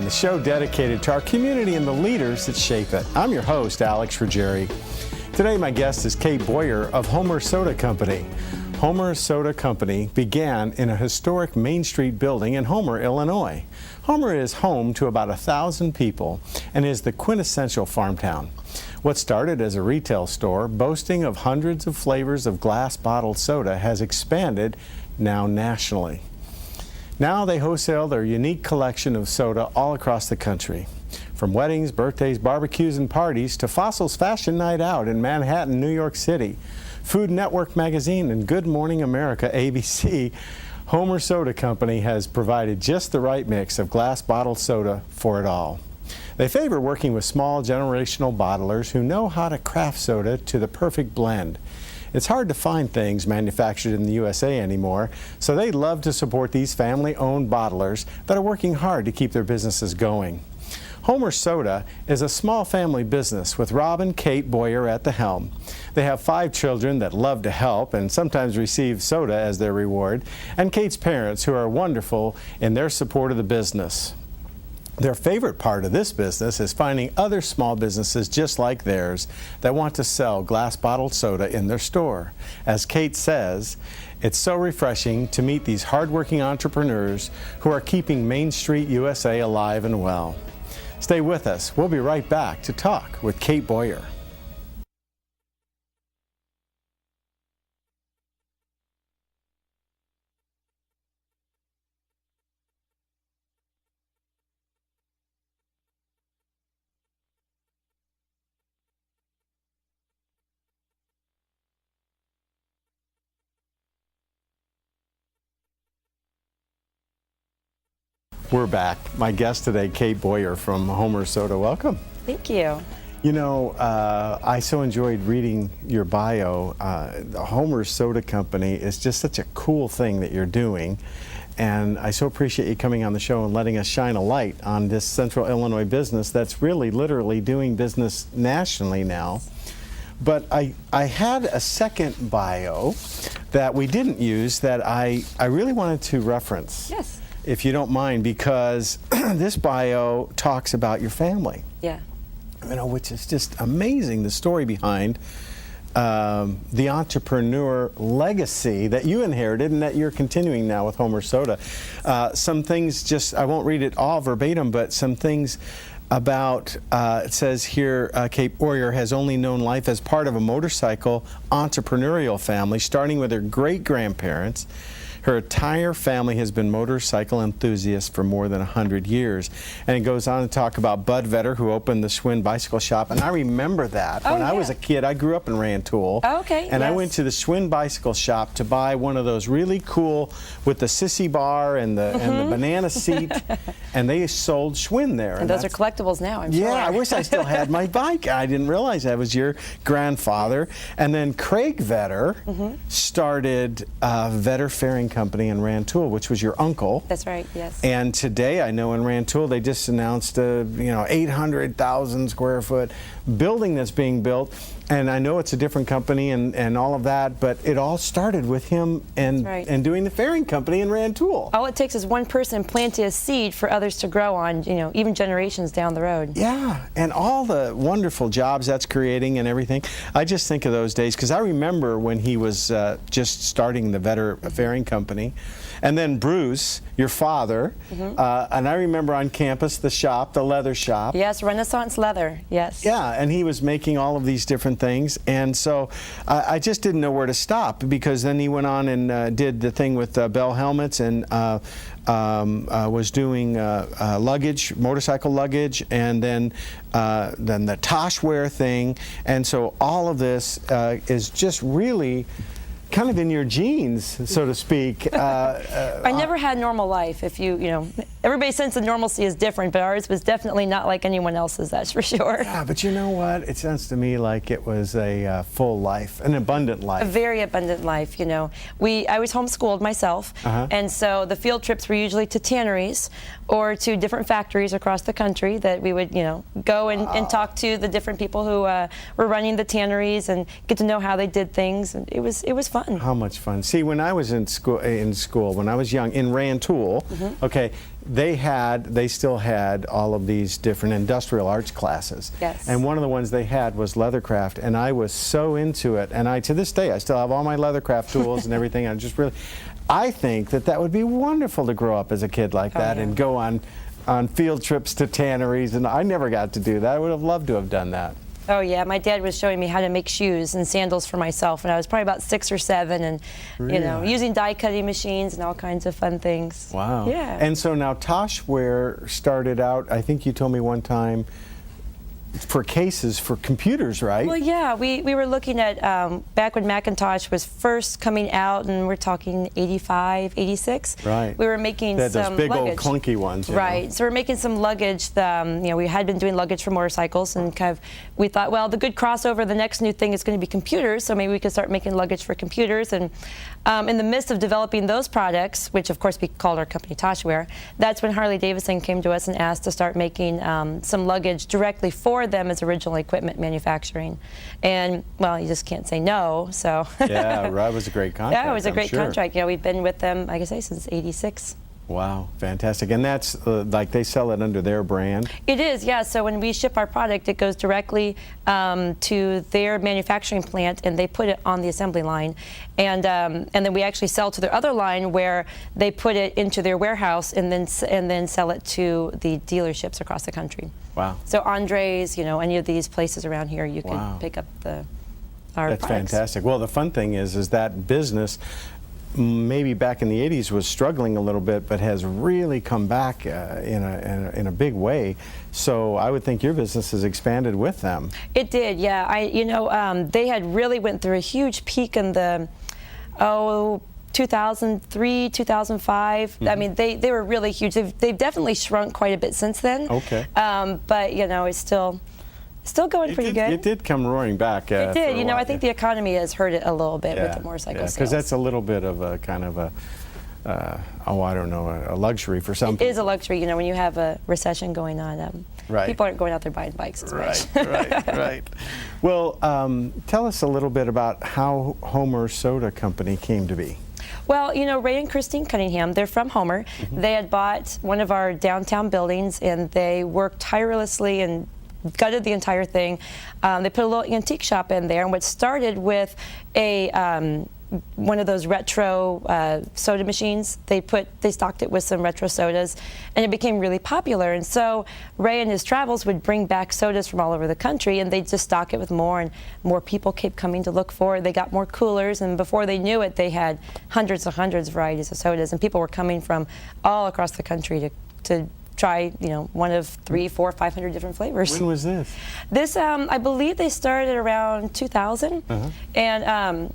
the show dedicated to our community and the leaders that shape it. I'm your host, Alex Ruggieri. Today, my guest is Kate Boyer of Homer Soda Company. Homer Soda Company began in a historic Main Street building in Homer, Illinois. Homer is home to about 1,000 people and is the quintessential farm town. What started as a retail store boasting of hundreds of flavors of glass bottled soda has expanded now nationally. Now they wholesale their unique collection of soda all across the country. From weddings, birthdays, barbecues, and parties to Fossil's Fashion Night Out in Manhattan, New York City, Food Network Magazine, and Good Morning America, ABC, Homer Soda Company has provided just the right mix of glass bottled soda for it all. They favor working with small generational bottlers who know how to craft soda to the perfect blend. It's hard to find things manufactured in the USA anymore, so they love to support these family-owned bottlers that are working hard to keep their businesses going. Homer Soda is a small family business with Rob and Kate Boyer at the helm. They have 5 children that love to help and sometimes receive soda as their reward, and Kate's parents who are wonderful in their support of the business. Their favorite part of this business is finding other small businesses just like theirs that want to sell glass bottled soda in their store. As Kate says, it's so refreshing to meet these hardworking entrepreneurs who are keeping Main Street USA alive and well. Stay with us. We'll be right back to talk with Kate Boyer. We're back. My guest today, Kate Boyer from Homer Soda. Welcome. Thank you. You know, I so enjoyed reading your bio. The Homer Soda Company is just such a cool thing that you're doing. And I so appreciate you coming on the show and letting us shine a light on this Central Illinois business that's really literally doing business nationally now. But I had a second bio that we didn't use that I really wanted to reference. Yes. If you don't mind, because this bio talks about your family. Yeah. You know, which is just amazing, the story behind the entrepreneur legacy that you inherited and that you're continuing now with Homer Soda. Some things, just, I won't read it all verbatim, but some things about, it says here, Kate Boyer has only known life as part of a motorcycle entrepreneurial family, starting with her great-grandparents. Her entire family has been motorcycle enthusiasts for more than 100 years. And it goes on to talk about Bud Vetter, who opened the Schwinn Bicycle Shop. And I remember that. When I was a kid, I grew up in Rantoul. Oh, okay. And I went to the Schwinn Bicycle Shop to buy one of those really cool, with the sissy bar and the banana seat. And they sold Schwinn there. And those are collectibles now, I'm sure. Yeah, I wish I still had my bike. I didn't realize that was your grandfather. And then Craig Vetter started Vetter Fairing Company in Rantoul, which was your uncle. That's right, yes. And today, I know in Rantoul, they just announced a 800,000 square foot building that's being built. And I know it's a different company and all of that, but it all started with him and doing the fairing company in Rantoul. All it takes is one person planting a seed for others to grow on, even generations down the road. Yeah, and all the wonderful jobs that's creating and everything. I just think of those days, because I remember when he was just starting the Vetter Fairing Company. And then Bruce, your father, and I remember on campus, the shop, the leather shop. Yes, Renaissance Leather, yes. Yeah, and he was making all of these different things. And so I just didn't know where to stop, because then he went on and did the thing with Bell Helmets and was doing luggage, motorcycle luggage, and then the Toshware thing. And so all of this is just really kind of in your genes, so to speak. I never had normal life. If everybody's sense of normalcy is different, but ours was definitely not like anyone else's, that's for sure. Yeah, but you know what? It sounds to me like it was a full life, an abundant life. A very abundant life, I was homeschooled myself, and so the field trips were usually to tanneries or to different factories across the country that we would, go and talk to the different people who were running the tanneries and get to know how they did things. And it was fun. fun. How much fun. See, when I was in school, when I was young, in Rantoul, okay, they still had all of these different industrial arts classes. Yes. And one of the ones they had was leathercraft, and I was so into it. And to this day, I still have all my leathercraft tools and everything. I think that would be wonderful to grow up as a kid like that and go on field trips to tanneries, and I never got to do that. I would have loved to have done that. Oh yeah, my dad was showing me how to make shoes and sandals for myself when I was probably about 6 or 7, and you know, using die cutting machines and all kinds of fun things. Wow. Yeah. And so now Toshware started out, I think you told me one time, for cases for computers, right? Well, yeah, we were looking at back when Macintosh was first coming out, and we're talking 85, 86. Right. We were making those some big luggage. old clunky ones. Right. Know. So we're making some luggage. You know, we had been doing luggage for motorcycles, and kind of we thought, well, the good crossover, the next new thing is going to be computers, so maybe we could start making luggage for computers. And in the midst of developing those products, which of course we called our company Toshware, that's when Harley Davidson came to us and asked to start making some luggage directly for them as original equipment manufacturing. And well, you just can't say no. So yeah, right. It was a great contract. Yeah, it was a great sure. contract. You know, we've been with them, like I say, since '86. Wow, fantastic. And that's like they sell it under their brand? It is, yeah. So when we ship our product, it goes directly to their manufacturing plant, and they put it on the assembly line. And then we actually sell to their other line, where they put it into their warehouse and then sell it to the dealerships across the country. Wow. So Andres, you know, any of these places around here, you can pick up our That's products. fantastic. Well, the fun thing is that business, maybe back in the 80s, was struggling a little bit, but has really come back in a big way. So I would think your business has expanded with them. It did, yeah. You know, they had really went through a huge peak in the 2003, 2005. I mean, they were really huge. They've definitely shrunk quite a bit since then. Okay. But you know, it's still going pretty good. It did come roaring back. It did. You know, I think the economy has hurt it a little bit with the motorcycle sales. Because that's a little bit of a kind of a, I don't know, a luxury for some people. It is a luxury, you know, when you have a recession going on. Right. People aren't going out there buying bikes as much. Right. Well, tell us a little bit about how Homer Soda Company came to be. Well, you know, Ray and Christine Cunningham, they're from Homer. They had bought one of our downtown buildings, and they worked tirelessly and gutted the entire thing. They put a little antique shop in there, and what started with one of those retro soda machines, they stocked it with some retro sodas, and it became really popular. And so Ray in his travels would bring back sodas from all over the country, and they'd just stock it with more, and more people kept coming to look for it. They got more coolers, and before they knew it, they had hundreds of varieties of sodas, and people were coming from all across the country to try, you know, one of 300, 400, 500 different flavors. When was this? This, I believe they started around 2000, and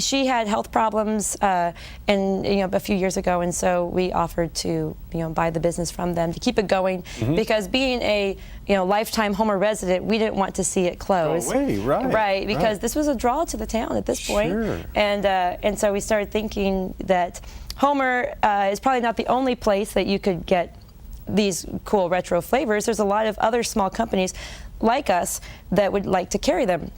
she had health problems, and you know, a few years ago, and so we offered to, you know, buy the business from them to keep it going, because being a, you know, lifetime Homer resident, we didn't want to see it close. Go away, right? Because this was a draw to the town at this point, and so we started thinking that Homer is probably not the only place that you could get these cool retro flavors. There's a lot of other small companies like us that would like to carry them.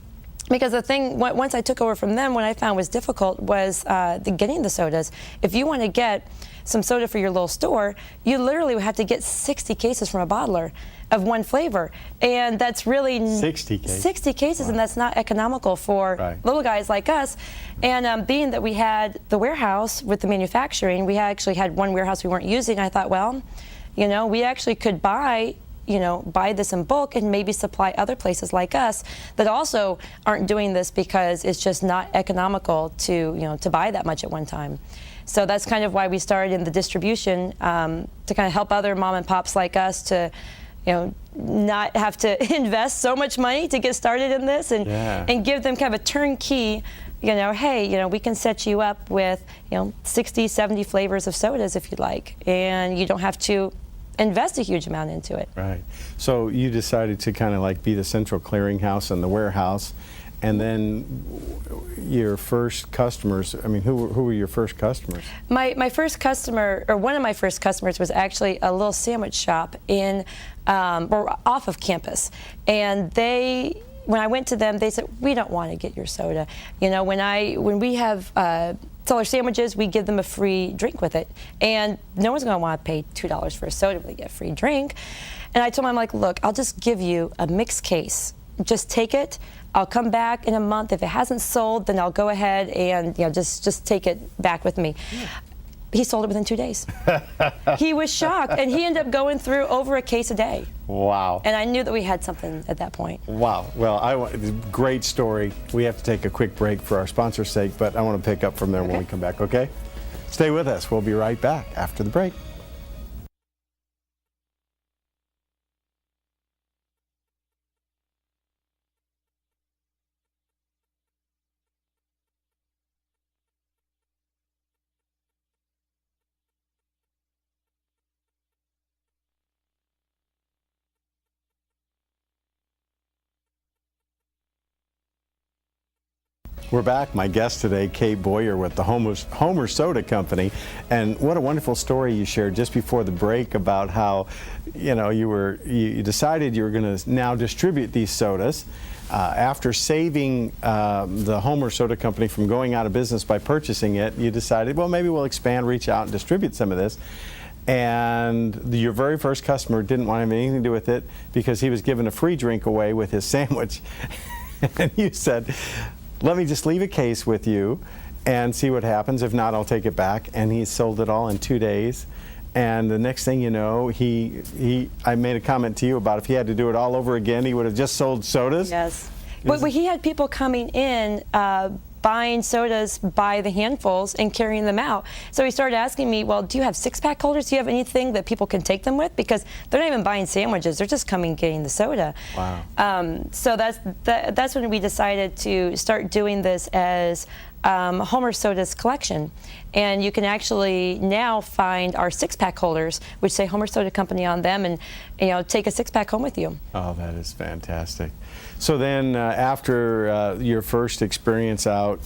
Because the thing, once I took over from them, what I found was difficult was getting the sodas. If you want to get some soda for your little store, you literally would have to get 60 cases from a bottler of one flavor. And that's really 60 cases. 60 cases, and that's not economical for little guys like us. And being that we had the warehouse with the manufacturing, we actually had one warehouse we weren't using. I thought, well, you know, we actually could buy this in bulk and maybe supply other places like us that also aren't doing this because it's just not economical to buy that much at one time. So that's kind of why we started in the distribution, to kind of help other mom and pops like us to, you know, not have to invest so much money to get started in this, and give them kind of a turnkey, you know, hey, you know, we can set you up with, you know, 60, 70 flavors of sodas if you'd like, and you don't have to invest a huge amount into it. Right. So you decided to kind of like be the central clearinghouse and the warehouse, and then your first customers, I mean, who were your first customers? My first customer, or one of my first customers, was actually a little sandwich shop in, or off of campus, and they when I went to them, they said, we don't want to get your soda. You know, when we have seller sandwiches, we give them a free drink with it. And no one's going to want to pay $2 for a soda when they get a free drink. And I told them, I'm like, look, I'll just give you a mixed case. Just take it. I'll come back in a month. If it hasn't sold, then I'll go ahead and just take it back with me. Yeah. He sold it within 2 days. He was shocked, and he ended up going through over a case a day. Wow. And I knew that we had something at that point. Wow. Well, great story. We have to take a quick break for our sponsor's sake, but I want to pick up from there when we come back, okay? Stay with us. We'll be right back after the break. We're back. My guest today, Kate Boyer with the Homer Soda Company. And what a wonderful story you shared just before the break about how, you decided you were going to now distribute these sodas. After saving the Homer Soda Company from going out of business by purchasing it, you decided, well, maybe we'll expand, reach out, and distribute some of this. And your very first customer didn't want to have anything to do with it because he was giving a free drink away with his sandwich. And you said, let me just leave a case with you and see what happens. If not, I'll take it back. And he sold it all in 2 days. And the next thing you know, I made a comment to you about if he had to do it all over again, he would have just sold sodas. Yes. But he had people coming in buying sodas by the handfuls and carrying them out. So he started asking me, well, do you have 6-pack holders? Do you have anything that people can take them with? Because they're not even buying sandwiches. They're just coming getting the soda. Wow. So that's when we decided to start doing this as Homer Soda's collection. And you can actually now find our 6-pack holders, which say Homer Soda Company on them, and take a 6-pack home with you. Oh, that is fantastic. So then after your first experience out,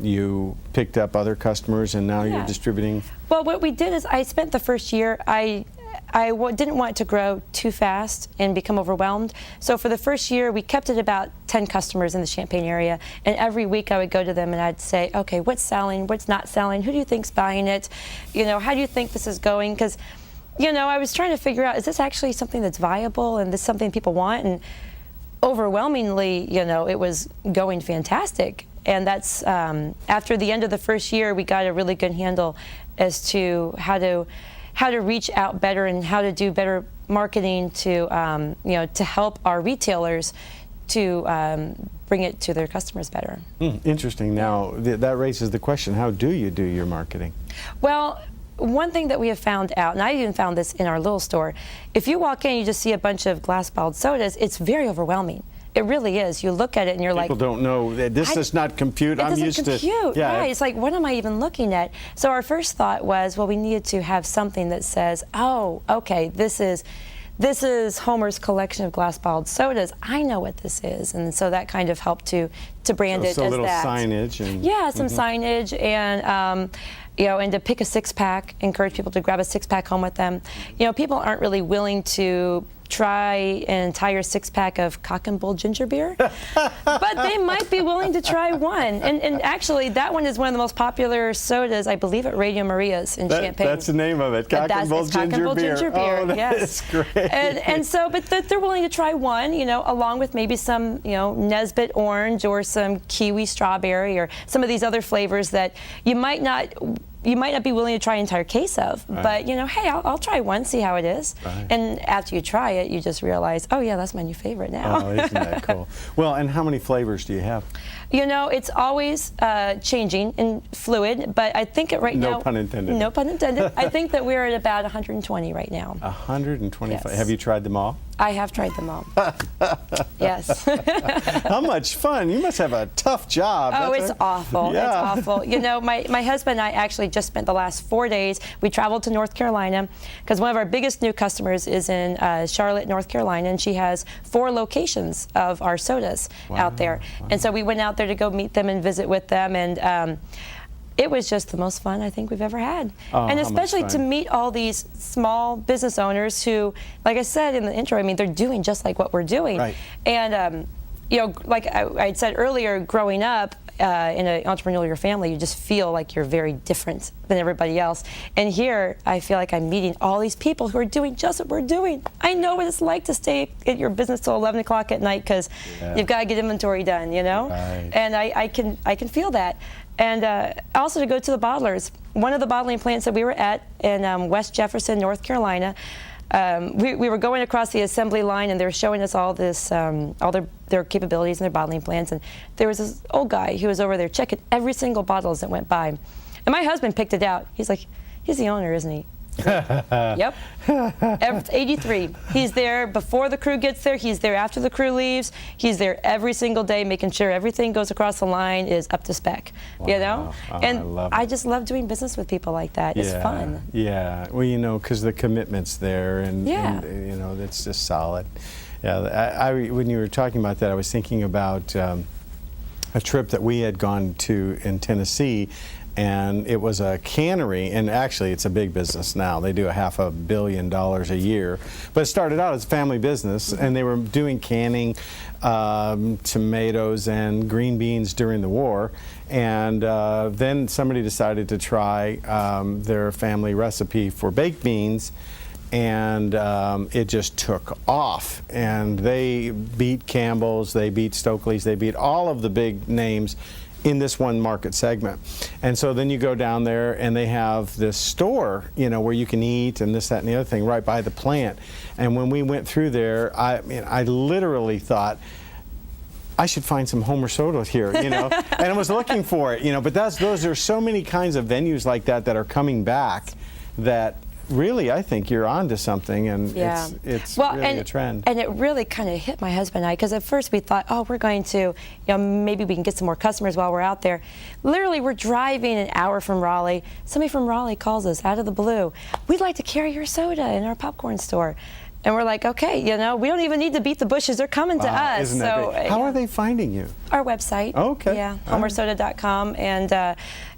you picked up other customers, and now you're distributing? Well, what we did is I spent the first year, I didn't want it to grow too fast and become overwhelmed. So for the first year, we kept it about 10 customers in the Champaign area. And every week I would go to them and I'd say, okay, what's selling? What's not selling? Who do you think's buying it? How do you think this is going? Because, I was trying to figure out, is this actually something that's viable and this is something people want? And overwhelmingly, it was going fantastic. And that's, after the end of the first year, we got a really good handle as to how to reach out better and how to do better marketing to help our retailers to bring it to their customers better. Interesting. Now that raises the question: how do you do your marketing? Well, one thing that we have found out, and I even found this in our little store, if you walk in and you just see a bunch of glass-bottled sodas, it's very overwhelming. It really is. You look at it and you're like, people don't know. This does not compute. I'm used to. Yeah, right. It's like, what am I even looking at? So our first thought was, well, we needed to have something that says, oh, okay, this is Homer's collection of glass-bottled sodas. I know what this is, and so that kind of helped to brand it as that. So a little signage and some signage and. And to pick a 6-pack, encourage people to grab a 6-pack home with them. People aren't really willing to try an entire 6-pack of Cock and Bull ginger beer, but they might be willing to try one. And actually, that one is one of the most popular sodas, I believe, at Radio Maria's in Champaign. That's the name of it, Cock and Bull ginger beer. Oh, that is great. And so, but they're willing to try one, along with maybe some, Nesbitt orange or some kiwi strawberry or some of these other flavors that you might not be willing to try an entire case of, but hey, I'll try one, see how it is. Right. And after you try it, you just realize, oh yeah, that's my new favorite now. Oh, isn't that cool? Well, and how many flavors do you have? It's always changing and fluid, but I think right now. No pun intended. No pun intended. I think that we're at about 120 right now. 125. Yes. Have you tried them all? I have tried them all. Yes. How much fun? You must have a tough job. Oh, it's awful. Yeah. It's awful. My husband and I actually just spent the last 4 days. We traveled to North Carolina because one of our biggest new customers is in Charlotte, North Carolina, and she has 4 locations of our sodas out there. Wow. And so we went out there to go meet them and visit with them, and it was just the most fun I think we've ever had. Oh, and especially to meet all these small business owners who, like I said in the intro, they're doing just like what we're doing. Right. And you know, like I said earlier, growing up in an entrepreneurial family, you just feel like you're very different than everybody else. And here, I feel like I'm meeting all these people who are doing just what we're doing. I know what it's like to stay at your business till 11 o'clock at night because you've got to get inventory done, you know? Right. And I can feel that. And also to go to the bottlers. One of the bottling plants that we were at in West Jefferson, North Carolina, we were going across the assembly line, and they were showing us all this, all their capabilities and their bottling plants. And there was this old guy who was over there checking every single bottle as it went by. And my husband picked it out. He's like, he's the owner, isn't he? Yep. 83. He's there before the crew gets there. He's there after the crew leaves. He's there every single day, making sure everything goes across the line is up to spec. Wow. You know, and I just love doing business with people like that. It's fun. Yeah. Well, you know, because the commitment's there, and you know, it's just solid. Yeah. When you were talking about that, I was thinking about a trip that we had gone to in Tennessee. And it was a cannery, and actually it's a big business now. They do $500 million a year. But it started out as a family business, and they were doing canning tomatoes and green beans during the war. And then somebody decided to try their family recipe for baked beans, and it just took off. And they beat Campbell's, they beat Stokely's, they beat all of the big names in this one market segment. And so then you go down there and they have this store, you know, where you can eat and this, that, and the other thing right by the plant. And when we went through there, I mean, I literally thought, I should find some Homer soda here, you know, and I was looking for it, you know, but those are so many kinds of venues like that that are coming back that really, I think you're on to something, and it's really a trend. And it really kind of hit my husband and I, because at first we thought, oh, we're going to, you know, maybe we can get some more customers while we're out there. Literally, we're driving an hour from Raleigh. Somebody from Raleigh calls us out of the blue. We'd like to carry your soda in our popcorn store. And we're like, okay, you know, we don't even need to beat the bushes. They're coming to us. Isn't that great? How are they finding you? Our website. Okay. Yeah, homersoda.com. And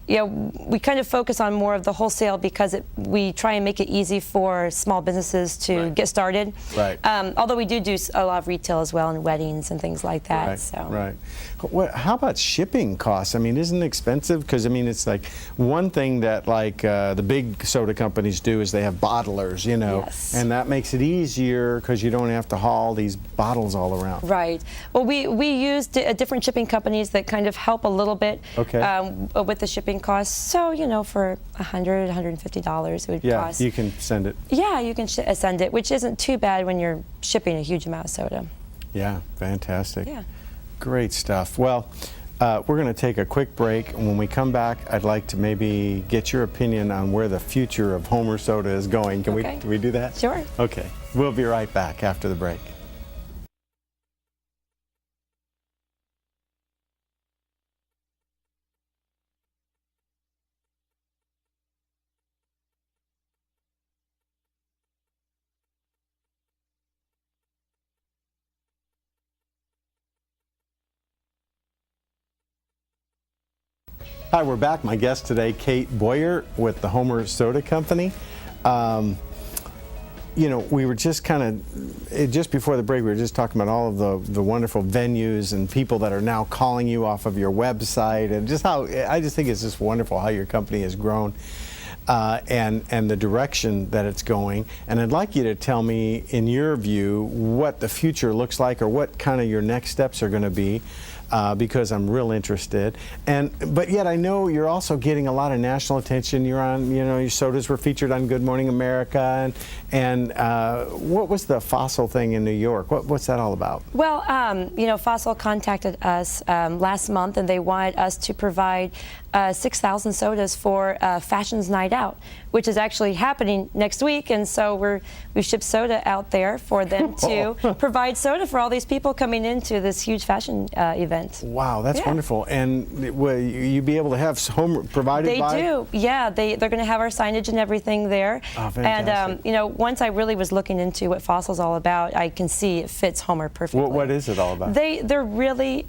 you know, we kind of focus on more of the wholesale because we try and make it easy for small businesses to get started. Right. Although we do a lot of retail as well, and weddings and things like that. Right. So. Right. How about shipping costs? I mean, isn't it expensive? Because I mean, it's like one thing that like the big soda companies do is they have bottlers, you know, and that makes it easier because you don't have to haul these bottles all around. Right. Well, we use different shipping companies that kind of help a little bit with the shipping costs. So, you know, for $100, $150 it would cost. Yeah, you can send it. Yeah, you can send it, which isn't too bad when you're shipping a huge amount of soda. Yeah, fantastic. Yeah. Great stuff. Well, we're going to take a quick break, and when we come back, I'd like to maybe get your opinion on where the future of Homer Soda is going. Can we do that? Sure. Okay. We'll be right back after the break. Hi, we're back. My guest today, Kate Boyer with the Homer Soda Company. You know, we were just just before the break, we were just talking about all of the wonderful venues and people that are now calling you off of your website, and just how, I just think it's just wonderful how your company has grown and the direction that it's going. And I'd like you to tell me, in your view, what the future looks like, or what kind of your next steps are going to be. Because I'm real interested, but yet I know you're also getting a lot of national attention. You're on, you know, your sodas were featured on Good Morning America, and what was the Fossil thing in New York? What's that all about? Well, you know, Fossil contacted us last month, and they wanted us to provide 6,000 sodas for Fashion's Night Out, which is actually happening next week, and so we've shipped soda out there for them to provide soda for all these people coming into this huge fashion event. Wow, that's wonderful. And will you be able to have home provided by? They do, yeah. They're going to have our signage and everything there. Oh, fantastic. And you know, once I really was looking into what Fossil's all about, I can see it fits Homer perfectly. What is it all about? They're really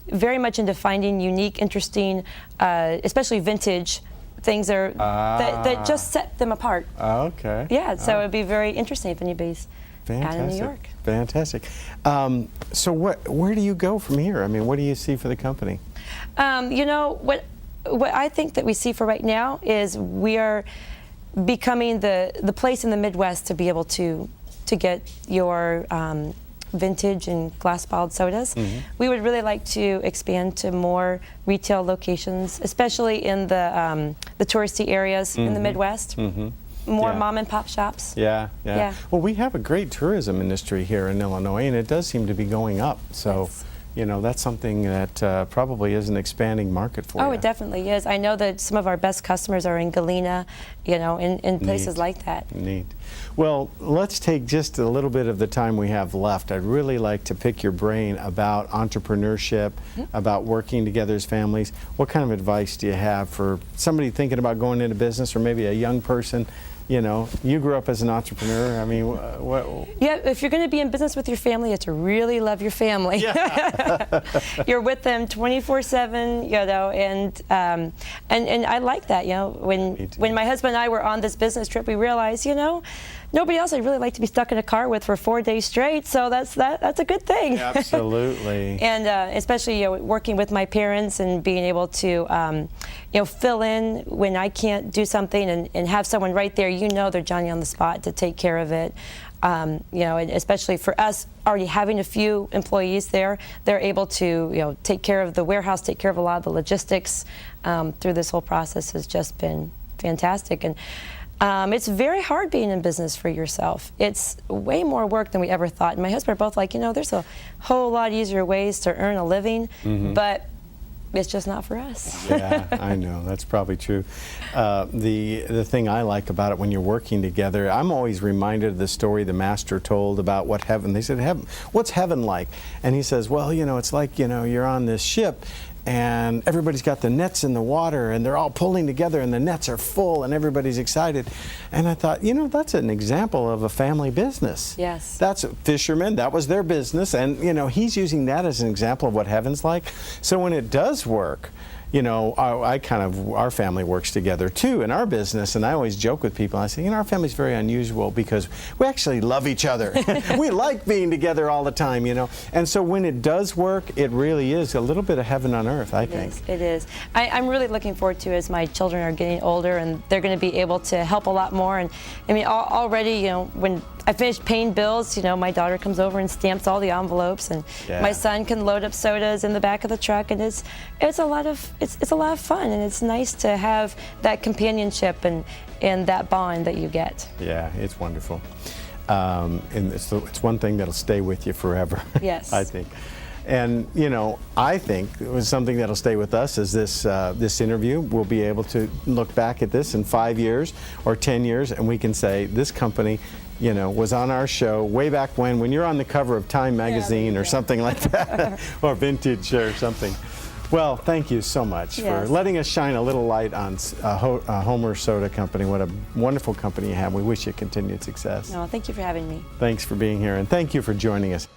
very much into finding unique, interesting, especially vintage things that just set them apart. Okay. Yeah, so it'd be very interesting if anybody's out in New York. Fantastic. So where do you go from here? I mean, what do you see for the company? You know, what I think that we see for right now is we are becoming the place in the Midwest to be able to get your vintage and glass bottled sodas. We would really like to expand to more retail locations, especially in the touristy areas in the Midwest. More mom and pop shops. Yeah. Well, we have a great tourism industry here in Illinois, and it does seem to be going up. So. Yes. You know, that's something that probably is an expanding market for you. Oh, it definitely is. I know that some of our best customers are in Galena, you know, in places like that. Neat. Well, let's take just a little bit of the time we have left. I'd really like to pick your brain about entrepreneurship, about working together as families. What kind of advice do you have for somebody thinking about going into business, or maybe a young person? You know, you grew up as an entrepreneur. I mean, what? Yeah, if you're going to be in business with your family, you have to really love your family. Yeah. You're with them 24/7, you know, and I like that. You know, when my husband and I were on this business trip, we realized, you know, nobody else I'd really like to be stuck in a car with for 4 days straight. So that's a good thing. Absolutely. And especially, you know, working with my parents and being able to, you know, fill in when I can't do something and have someone right there. You know, they're Johnny on the spot to take care of it. You know, and especially for us, already having a few employees there, they're able to, you know, take care of the warehouse, take care of a lot of the logistics through this whole process has just been fantastic. And it's very hard being in business for yourself. It's way more work than we ever thought. And my husband are both like, you know, there's a whole lot easier ways to earn a living, but it's just not for us. Yeah, I know. That's probably true. The thing I like about it when you're working together, I'm always reminded of the story the master told about what heaven, they said, heaven, what's heaven like? And he says, well, you know, it's like, you know, you're on this ship and everybody's got the nets in the water and they're all pulling together and the nets are full and everybody's excited. And I thought, you know, that's an example of a family business. Yes. That's fishermen, that was their business, and you know, he's using that as an example of what heaven's like. So when it does work, you know, our family works together too in our business, and I always joke with people, I say, you know, our family's very unusual because we actually love each other. We like being together all the time, you know. And so when it does work, it really is a little bit of heaven on earth, I think. It is. I'm really looking forward to as my children are getting older and they're going to be able to help a lot more. And I mean, already, you know, when I finish paying bills, you know, my daughter comes over and stamps all the envelopes, and my son can load up sodas in the back of the truck, and it's a lot of fun, and it's nice to have that companionship and that bond that you get. Yeah, it's wonderful. And it's one thing that'll stay with you forever. Yes. I think. And you know, I think it was something that'll stay with us is this interview. We'll be able to look back at this in 5 years or 10 years, and we can say this company, you know, was on our show way back when you're on the cover of Time magazine or something like that, or Vintage or something. Well, thank you so much for letting us shine a little light on Homer Soda Company. What a wonderful company you have. We wish you continued success. No, thank you for having me. Thanks for being here, and thank you for joining us.